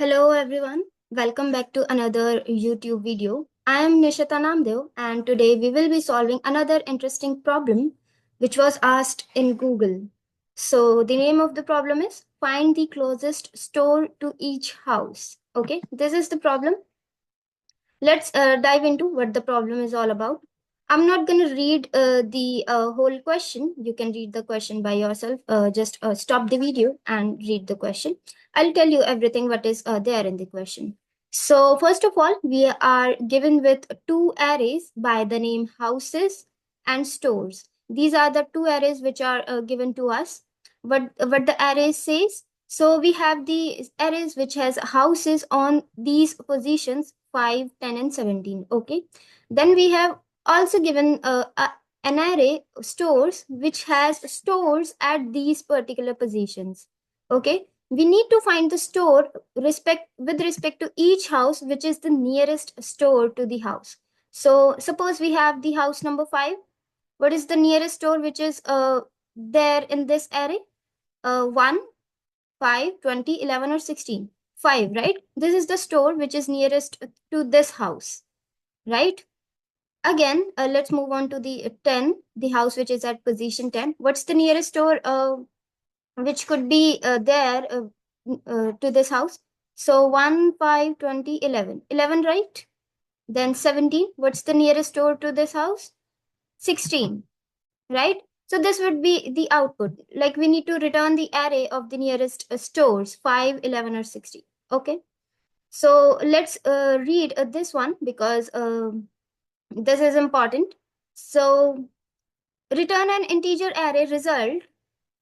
Hello everyone, welcome back to another YouTube video. I am Nishita and today we will be solving another interesting problem which was asked in Google. So the name of the problem is find the closest store to each house. Okay, this is the problem. Let's dive into what the problem is all about. I'm not going to read the whole question. You can read the question by yourself. Just stop the video and read the question. I'll tell you everything what is there in the question. So, first of all, we are given with two arrays by the name houses and stores. These are the two arrays which are given to us. What the array says, so we have the arrays which has houses on these positions 5, 10, and 17. Okay. Then we have also given an array of stores which has stores at these particular positions. Okay. We need to find the store with respect to each house, which is the nearest store to the house. So suppose we have the house number 5. What is the nearest store which is there in this array? 1, 5, 20, 11, or 16? 5, right? This is the store which is nearest to this house, right? Again, let's move on to the 10, the house which is at position 10. What's the nearest store which could be there to this house? So 1, 5, 20, 11. 11, right? Then 17. What's the nearest store to this house? 16, right? So this would be the output. Like we need to return the array of the nearest stores 5, 11, or 60. Okay. So let's read this one because this is important. So return an integer array result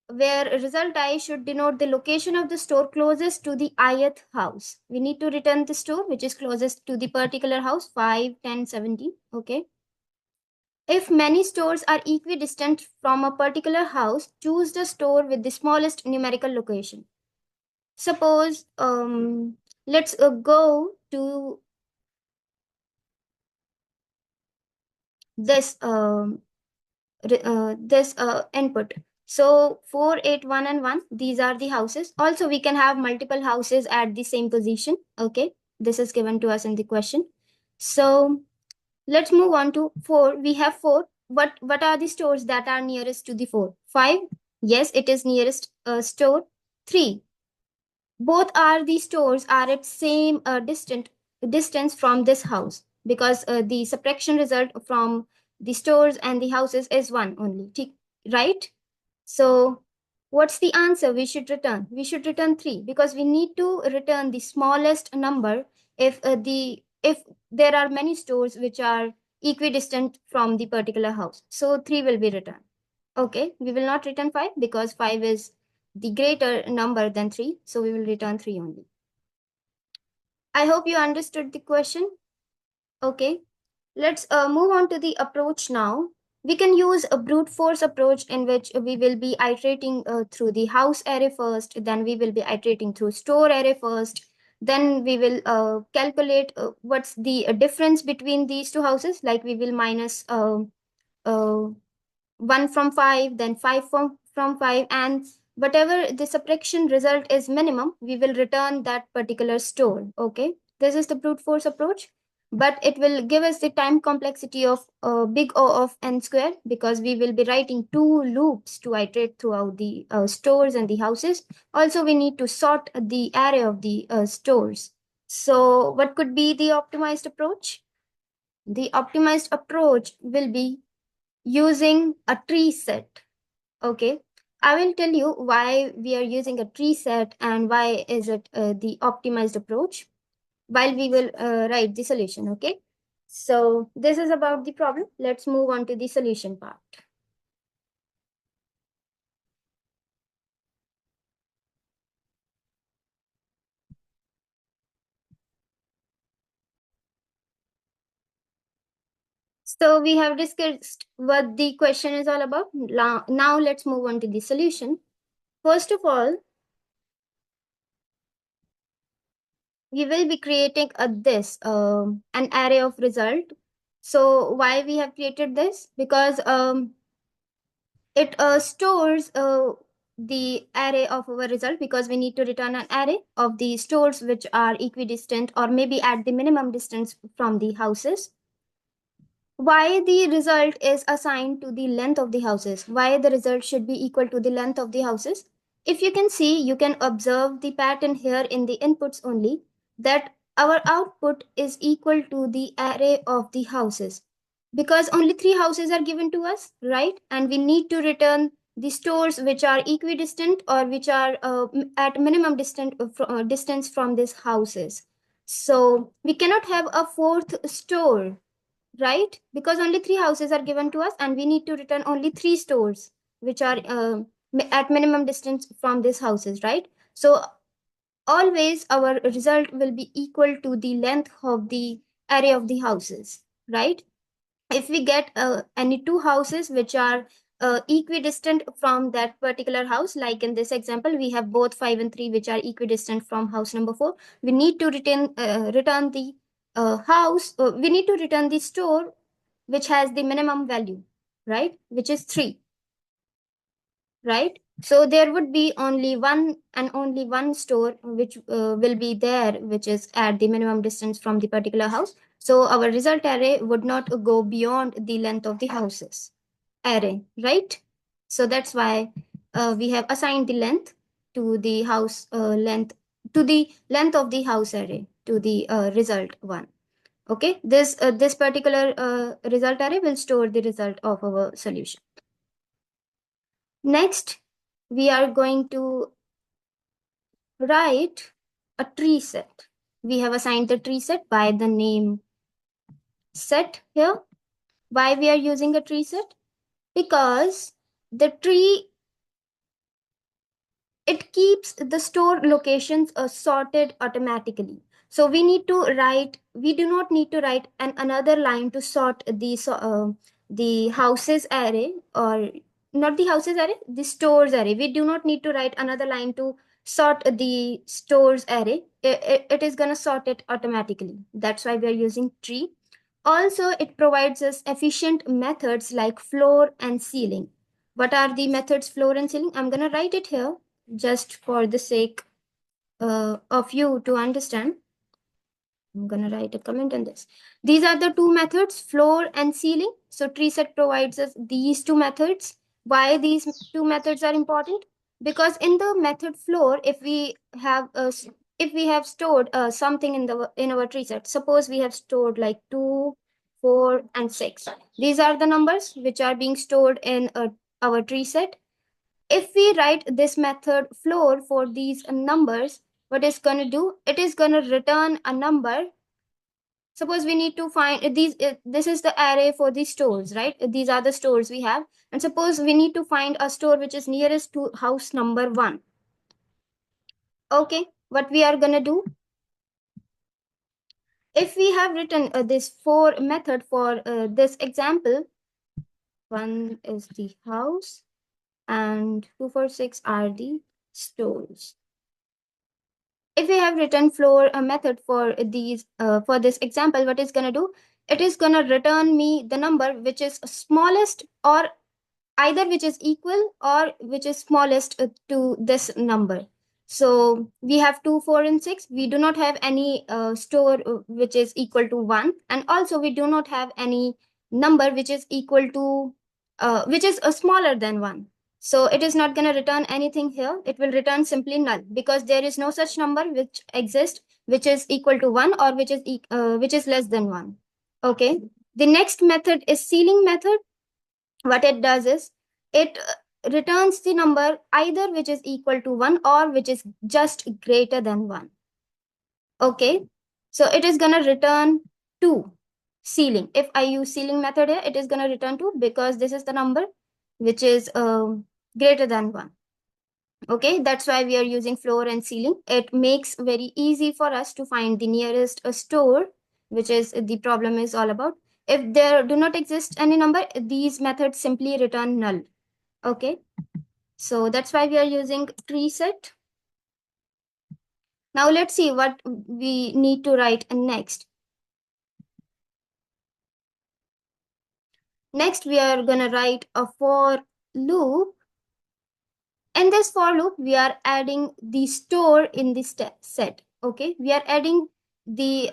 where result I should denote the location of the store closest to the ith house. We need to return the store which is closest to the particular house 5, 10, 17. Okay. If many stores are equidistant from a particular house, choose the store with the smallest numerical location. Suppose, let's go to this input. So 4, 8, 1, and 1. These are the houses. Also, we can have multiple houses at the same position. Okay, this is given to us in the question. So let's move on to 4. We have 4. What are the stores that are nearest to the 4? 5. Yes, it is nearest store. 3. Both are the stores are at same distance from this house because the subtraction result from the stores and the houses is 1 only. Right? So what's the answer we should return? We should return 3 because we need to return the smallest number if there are many stores which are equidistant from the particular house. So 3 will be returned. Okay, we will not return 5 because 5 is the greater number than 3. So we will return 3 only. I hope you understood the question. Okay, let's move on to the approach now. We can use a brute force approach in which we will be iterating through the house array first, then we will be iterating through store array first, then we will calculate what's the difference between these two houses, like we will minus uh, 1 from 5, then 5 from 5, and whatever the subtraction result is minimum, we will return that particular store. Okay, this is the brute force approach, but it will give us the time complexity of big O of n square because we will be writing two loops to iterate throughout the stores and the houses. Also, we need to sort the array of the stores. So what could be the optimized approach? The optimized approach will be using a tree set. Okay, I will tell you why we are using a tree set and why is it the optimized approach while we will write the solution. Okay, so this is about the problem. Let's move on to the solution part. So we have discussed what the question is all about. Now let's move on to the solution. First of all, we will be creating an array of result. So why we have created this? Because it stores the array of our result, because we need to return an array of the stores which are equidistant or maybe at the minimum distance from the houses. Why the result is assigned to the length of the houses, why the result should be equal to the length of the houses. If you can see, you can observe the pattern here in the inputs only, that our output is equal to the array of the houses, because only three houses are given to us, right? And we need to return the stores which are equidistant or which are at minimum distance from these houses. So we cannot have a fourth store, right? Because only three houses are given to us and we need to return only three stores which are at minimum distance from these houses, right? So always our result will be equal to the length of the array of the houses, right? If we get any two houses which are equidistant from that particular house, like in this example we have both 5 and 3 which are equidistant from house number 4, we need to return the we need to return the store which has the minimum value, right, which is 3, right? So there would be only one and only one store which will be there, which is at the minimum distance from the particular house. So our result array would not go beyond the length of the houses array, right? So that's why we have assigned the length to the house length to the length of the house array to the result one. Okay, this particular result array will store the result of our solution. Next, we are going to write a tree set. We have assigned the tree set by the name set here. Why we are using a tree set? Because the tree, it keeps the store locations sorted automatically. So we do not need to write another line to sort the houses array, or not the houses array, the stores array. We do not need to write another line to sort the stores array. It is going to sort it automatically. That's why we are using tree. Also, it provides us efficient methods like floor and ceiling. What are the methods floor and ceiling? I'm going to write it here just for the sake of you to understand. I'm going to write a comment on this. These are the two methods, floor and ceiling. So tree set provides us these two methods. Why these two methods are important? Because in the method floor, if we have stored something in our tree set, suppose we have stored like 2, 4, and 6. These are the numbers which are being stored in our tree set. If we write this method floor for these numbers, what it's going to do? It is going to return a number. Suppose we need to find this is the array for the stores, right? These are the stores we have. And suppose we need to find a store which is nearest to house number 1. Okay, what we are going to do? If we have written this for method for this example, 1 is the house and 2, 4, 6 are the stores. If we have written floor a method for this example, what it's going to do? It is going to return me the number which is smallest, or either which is equal or which is smallest to this number. So we have 2, 4, and 6. We do not have any store which is equal to 1, and also we do not have any number which is equal to which is smaller than 1. So it is not going to return anything here. It will return simply null, because there is no such number which exists which is equal to 1 or which is less than 1. Okay. The next method is ceiling method. What it does is it returns the number either which is equal to 1 or which is just greater than 1. Okay. So it is going to return 2. Ceiling. If I use ceiling method here, it is going to return 2 because this is the number which is greater than 1. Okay, that's why we are using floor and ceiling. It makes very easy for us to find the nearest store, which is the problem is all about. If there do not exist any number, these methods simply return null. Okay, so that's why we are using tree set. Now let's see what we need to write next. Next, we are going to write a for loop In this for loop, we are adding the store in the set. Okay, we are adding the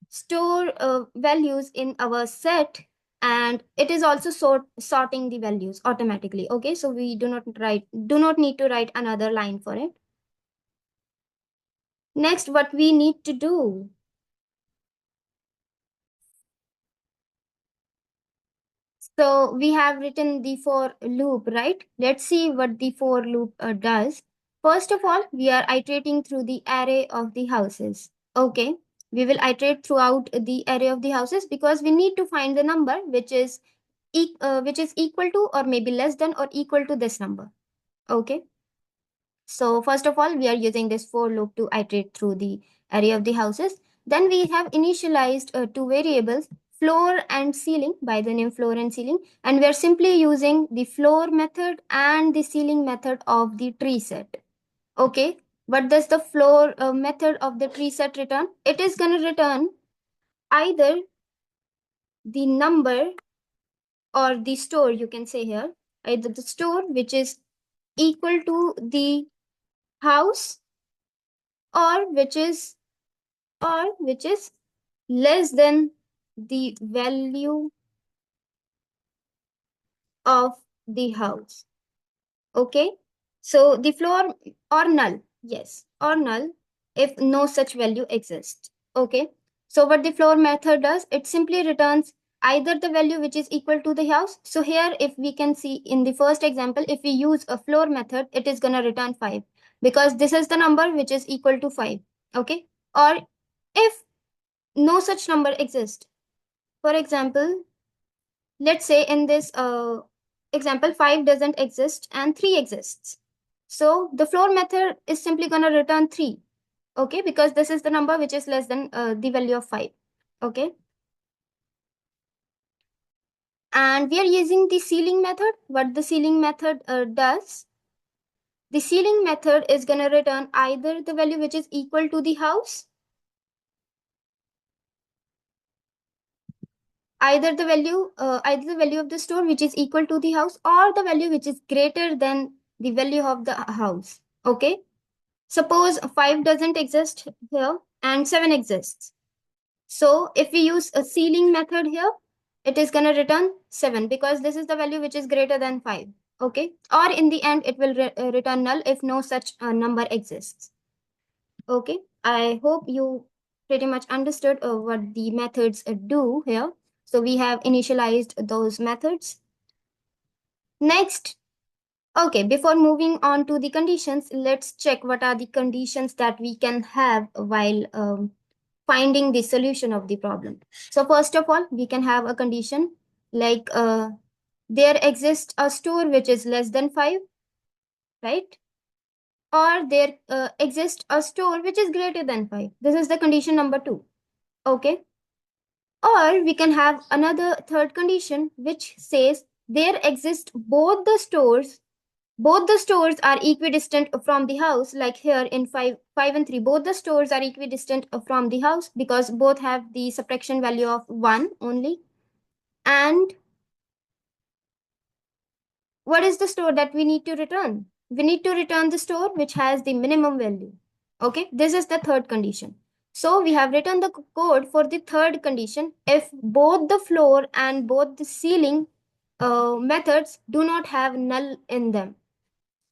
store values in our set, and it is also sorting the values automatically. Okay, so we do not need to write another line for it. Next, what we need to do. So we have written the for loop, right? Let's see what the for loop does. First of all, we are iterating through the array of the houses. Okay, we will iterate throughout the array of the houses because we need to find the number which is equal to or maybe less than or equal to this number. Okay. So first of all, we are using this for loop to iterate through the array of the houses. Then we have initialized two variables, floor and ceiling, by the name floor and ceiling. And we are simply using the floor method and the ceiling method of the tree set. Okay. What does the floor method of the tree set return? It is going to return either the number or the store, you can say here, either the store which is equal to the house or which is less than the value of the house. Okay, so the floor or null, yes, or null if no such value exists. Okay, so what the floor method does, it simply returns either the value which is equal to the house. So here, if we can see in the first example, if we use a floor method, it is going to return 5 because this is the number which is equal to 5. Okay, or if no such number exists, for example, let's say in this example 5 doesn't exist and 3 exists, so the floor method is simply going to return 3. Okay, because this is the number which is less than the value of 5. Okay, and we are using the ceiling method. What the ceiling method does, the ceiling method is going to return either the value which is equal to the house, either the value of the store which is equal to the house, or the value which is greater than the value of the house. Okay, suppose 5 doesn't exist here and 7 exists. So if we use a ceiling method here, it is going to return 7 because this is the value which is greater than 5. Okay, or in the end, it will return null if no such number exists. Okay, I hope you pretty much understood what the methods do here. So we have initialized those methods. Next, okay, before moving on to the conditions, let's check what are the conditions that we can have while finding the solution of the problem. So first of all, we can have a condition like there exists a store which is less than 5, right? Or there exists a store which is greater than 5. This is the condition number 2. Okay. Or we can have another third condition which says there exist both the stores are equidistant from the house, like here in 5 and 3 both the stores are equidistant from the house because both have the subtraction value of 1 only. And what is the store that we need to return? We need to return the store which has the minimum value. Okay, this is the third condition. So we have written the code for the third condition if both the floor and both the ceiling methods do not have null in them.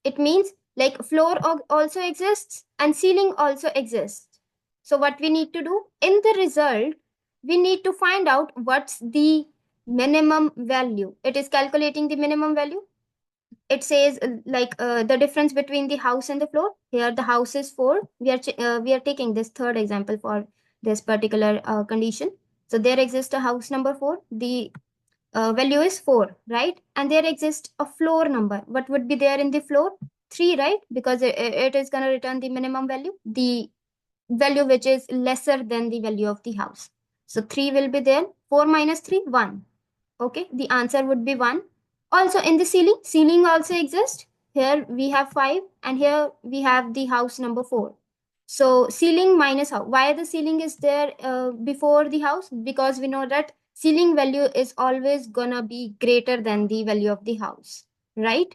It means like floor also exists and ceiling also exists. So what we need to do in the result, we need to find out what's the minimum value. It is calculating the minimum value. It says the difference between the house and the floor. Here the house is 4. We are taking this third example for this particular condition. So there exists a house number 4. The value is 4, right? And there exists a floor number. What would be there in the floor? 3, right? Because it is going to return the minimum value, the value which is lesser than the value of the house. So 3 will be there. 4 minus 3, 1. Okay, the answer would be 1. Also in the ceiling also exists. Here we have 5 and here we have the house number 4. So ceiling minus house. Why the ceiling is there before the house? Because we know that ceiling value is always gonna be greater than the value of the house, right?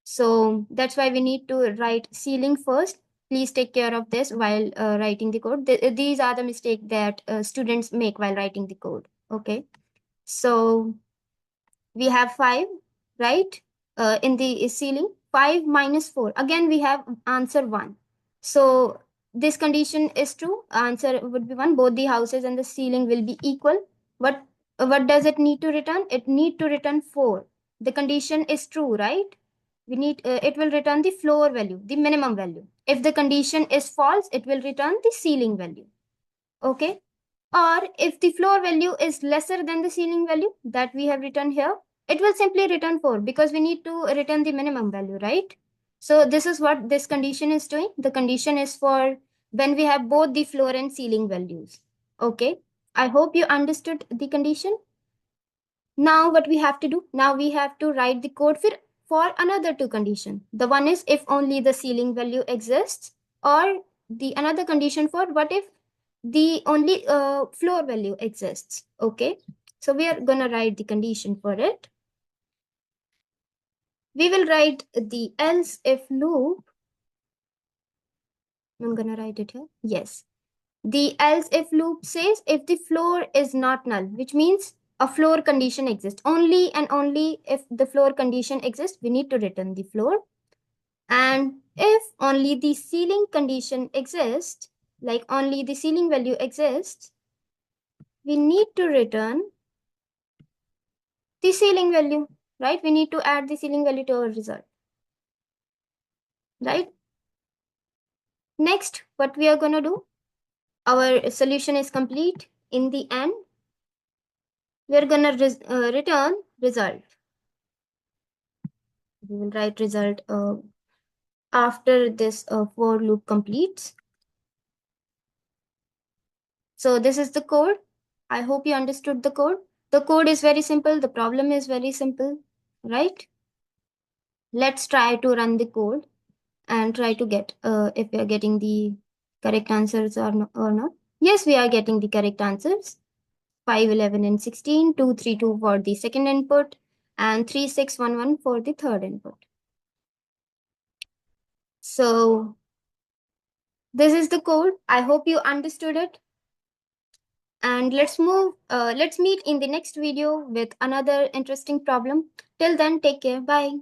So that's why we need to write ceiling first. Please take care of this while writing the code. These are the mistakes that students make while writing the code. Okay. So we have 5, right? In the ceiling, 5 minus 4. Again, we have answer 1. So this condition is true. Answer would be 1. Both the houses and the ceiling will be equal. What, what does it need to return? It need to return 4. The condition is true, right? We need it will return the floor value, the minimum value. If the condition is false, it will return the ceiling value. Okay. Or if the floor value is lesser than the ceiling value that we have written here, it will simply return 4 because we need to return the minimum value, right? So this is what this condition is doing. The condition is for when we have both the floor and ceiling values. Okay. I hope you understood the condition. Now what we have to do? Now we have to write the code for another two condition. The one is if only the ceiling value exists, or the another condition for what if the only floor value exists. Okay. So we are gonna write the condition for it. We will write the else if loop. I'm gonna write it here. Yes. The else if loop says if the floor is not null, which means a floor condition exists. Only and only if the floor condition exists, we need to return the floor. And if only the ceiling condition exists, like only the ceiling value exists, we need to return the ceiling value, right? We need to add the ceiling value to our result, right? Next, what we are going to do, our solution is complete. In the end, we're going to return result. We will write result after this for loop completes. So this is the code. I hope you understood the code. The code is very simple. The problem is very simple, right? Let's try to run the code and try to get if we are getting the correct answers or not. Yes, we are getting the correct answers. 5, 11, and 16, 2, 3, 2 for the second input, and 3, 6, 1, 1 for the third input. So this is the code. I hope you understood it. And let's meet in the next video with another interesting problem. Till then, take care. Bye.